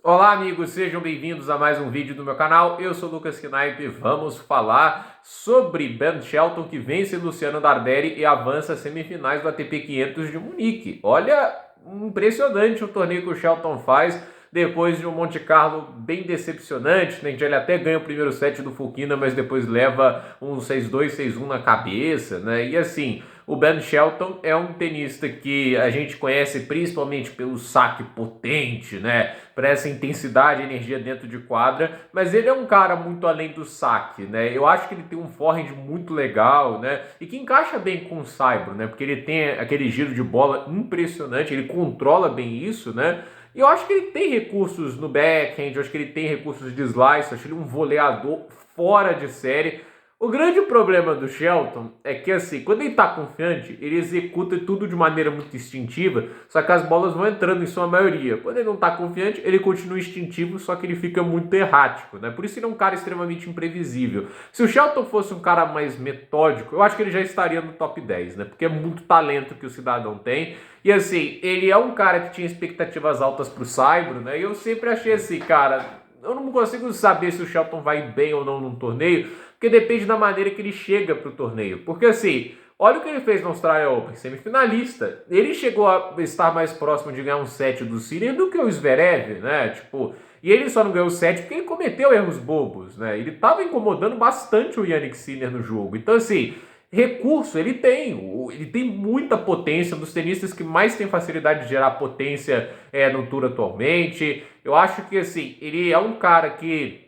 Olá amigos, sejam bem-vindos a mais um vídeo do meu canal. Eu sou o Lucas Knaip e vamos falar sobre Ben Shelton, que vence Luciano Darderi e avança às semifinais do ATP 500 de Munique. Olha, impressionante o torneio que o Shelton faz depois de um Monte Carlo bem decepcionante, né? Ele até ganha o primeiro set do Fokina, mas depois leva um 6-2, 6-1 na cabeça, né? E assim, o Ben Shelton é um tenista que a gente conhece principalmente pelo saque potente, né? Por essa intensidade e energia dentro de quadra, mas ele é um cara muito além do saque, né? Eu acho que ele tem um forehand muito legal, né? E que encaixa bem com o saibro, né? Porque ele tem aquele giro de bola impressionante, ele controla bem isso, né? E eu acho que ele tem recursos no backhand, eu acho que ele tem recursos de slice, eu acho ele um voleador fora de série. O grande problema do Shelton é que, assim, quando ele tá confiante, ele executa tudo de maneira muito instintiva, só que as bolas vão entrando em sua maioria. Quando ele não tá confiante, ele continua instintivo, só que ele fica muito errático, né? Por isso ele é um cara extremamente imprevisível. Se o Shelton fosse um cara mais metódico, eu acho que ele já estaria no top 10, né? Porque é muito talento que o cidadão tem. E, assim, ele é um cara que tinha expectativas altas pro saibro, né? E eu sempre achei assim, cara, eu não consigo saber se o Shelton vai bem ou não num torneio, porque depende da maneira que ele chega pro torneio. Porque assim, olha o que ele fez no Australia Open, semifinalista. Ele chegou a estar mais próximo de ganhar um set do Sinner do que o Zverev, né? Tipo, e ele só não ganhou o set porque ele cometeu erros bobos, né? Ele tava incomodando bastante o Jannik Sinner no jogo. Então assim, recurso ele tem muita potência, um dos tenistas que mais tem facilidade de gerar potência no tour atualmente. Eu acho que assim, ele é um cara que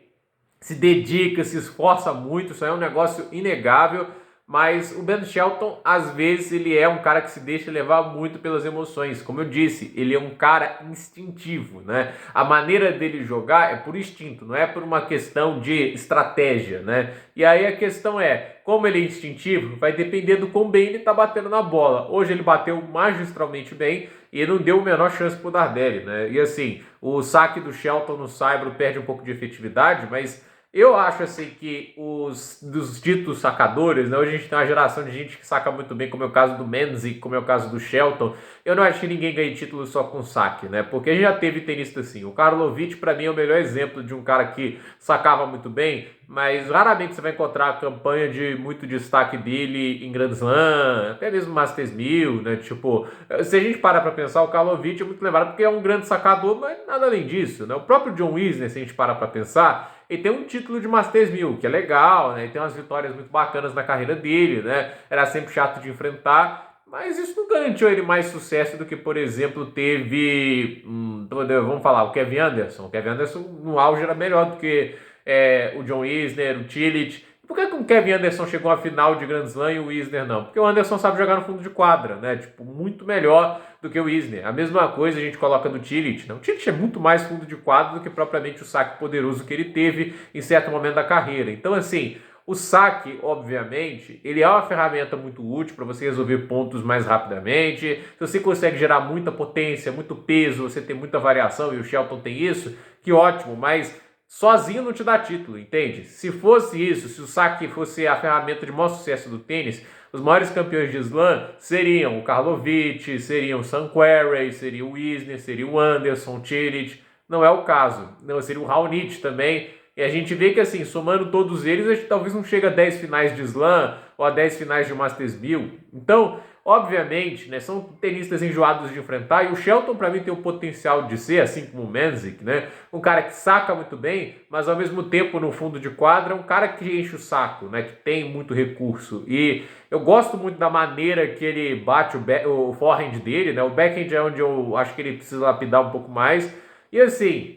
se dedica, se esforça muito, isso aí é um negócio inegável, mas o Ben Shelton, às vezes, ele é um cara que se deixa levar muito pelas emoções. Como eu disse, ele é um cara instintivo, né? A maneira dele jogar é por instinto, não é por uma questão de estratégia, né? E aí a questão é, como ele é instintivo, vai depender do quão bem ele tá batendo na bola. Hoje ele bateu magistralmente bem e não deu a menor chance pro Darderi, né? E assim, o saque do Shelton no saibro perde um pouco de efetividade, mas eu acho assim que os dos ditos sacadores, né? Hoje a gente tem uma geração de gente que saca muito bem, como é o caso do Menzies, como é o caso do Shelton. Eu não acho que ninguém ganhe título só com saque, né? Porque a gente já teve tenista assim. O Karlovic, para mim, é o melhor exemplo de um cara que sacava muito bem, mas raramente você vai encontrar a campanha de muito destaque dele em Grand Slam, até mesmo Masters 1000, né? Tipo, se a gente parar pra pensar, o Karlovic é muito lembrado porque é um grande sacador, mas nada além disso, né? O próprio John Isner, se a gente parar pra pensar, ele tem um título de Masters 1000, que é legal, né? Ele tem umas vitórias muito bacanas na carreira dele, né? Era sempre chato de enfrentar, mas isso não garantiu ele mais sucesso do que, por exemplo, teve, vamos falar, o Kevin Anderson. O Kevin Anderson no auge era melhor do que o John Isner, o Cilic. Por que o Kevin Anderson chegou à final de Grand Slam e o Isner não? Porque o Anderson sabe jogar no fundo de quadra, né? Tipo, muito melhor do que o Isner. A mesma coisa a gente coloca no Cilic, né? O Cilic é muito mais fundo de quadra do que propriamente o saque poderoso que ele teve em certo momento da carreira. Então, assim, o saque, obviamente, ele é uma ferramenta muito útil para você resolver pontos mais rapidamente. Se você consegue gerar muita potência, muito peso, você tem muita variação, e o Shelton tem isso, que ótimo, mas sozinho não te dá título, entende? Se fosse isso, se o saque fosse a ferramenta de maior sucesso do tênis, os maiores campeões de slam seriam o Karlovic, seriam o Sam Querrey, seria o Isner, seria o Anderson, o Cilic. Não é o caso. Não, seria o Raonic também. E a gente vê que, assim, somando todos eles, a gente talvez não chega a 10 finais de slam ou a 10 finais de Masters 1000. Então, obviamente, né, são tenistas enjoados de enfrentar, e o Shelton, para mim, tem o potencial de ser, assim como o Menzies, né, um cara que saca muito bem, mas ao mesmo tempo, no fundo de quadra, um cara que enche o saco, né, que tem muito recurso. E eu gosto muito da maneira que ele bate o forehand dele, né, o backhand é onde eu acho que ele precisa lapidar um pouco mais. E assim,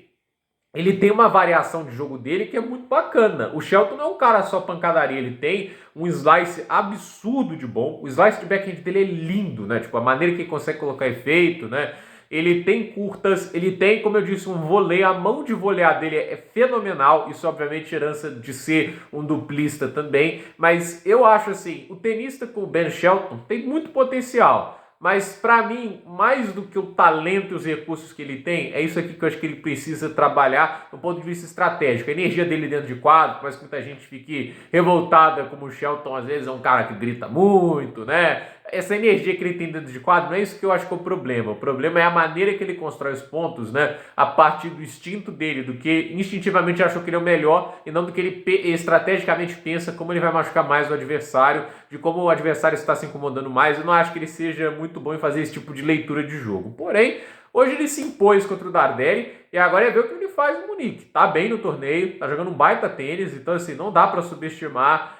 ele tem uma variação de jogo dele que é muito bacana. O Shelton não é um cara só pancadaria, ele tem um slice absurdo de bom. O slice de backhand dele é lindo, né? Tipo, a maneira que ele consegue colocar efeito, né? Ele tem curtas, ele tem, como eu disse, um voleio. A mão de volear dele é fenomenal. Isso, obviamente, herança de ser um duplista também. Mas eu acho assim, o tenista com o Ben Shelton tem muito potencial. Mas para mim, mais do que o talento e os recursos que ele tem, é isso aqui que eu acho que ele precisa trabalhar do ponto de vista estratégico. A energia dele dentro de quadro, mas que muita gente fique revoltada, como o Shelton às vezes é um cara que grita muito, né? essa energia que ele tem dentro de quadro, não é isso que eu acho que é o problema. O problema é a maneira que ele constrói os pontos, né? A partir do instinto dele, do que instintivamente achou que ele é o melhor e não do que ele estrategicamente pensa como ele vai machucar mais o adversário, de como o adversário está se incomodando mais. Eu não acho que ele seja muito bom em fazer esse tipo de leitura de jogo. Porém, hoje ele se impôs contra o Darderi e agora é ver o que ele faz no Munique. Tá bem no torneio, tá jogando um baita tênis, então assim, não dá para subestimar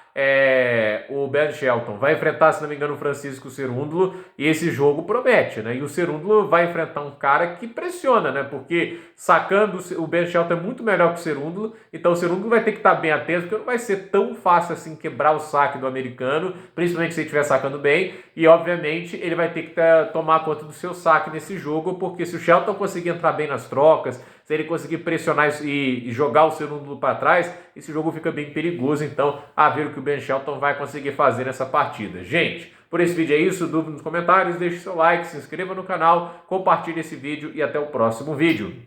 o Ben Shelton. Vai enfrentar, se não me engano, o Francisco Cerúndolo e esse jogo promete, né? E o Cerúndolo vai enfrentar um cara que pressiona, né? Porque sacando o Ben Shelton é muito melhor que o Cerúndolo, então o Cerúndolo vai ter que estar bem atento, porque não vai ser tão fácil assim quebrar o saque do americano, principalmente se ele estiver sacando bem, e obviamente ele vai ter que tomar conta do seu saque nesse jogo, porque se o Shelton conseguir entrar bem nas trocas, se ele conseguir pressionar e jogar o Cerúndolo para trás, esse jogo fica bem perigoso. Então, a ver o que o Ben Shelton vai conseguir fazer nessa partida. Gente, por esse vídeo é isso. Dúvida nos comentários, deixe seu like, se inscreva no canal, compartilhe esse vídeo e até o próximo vídeo.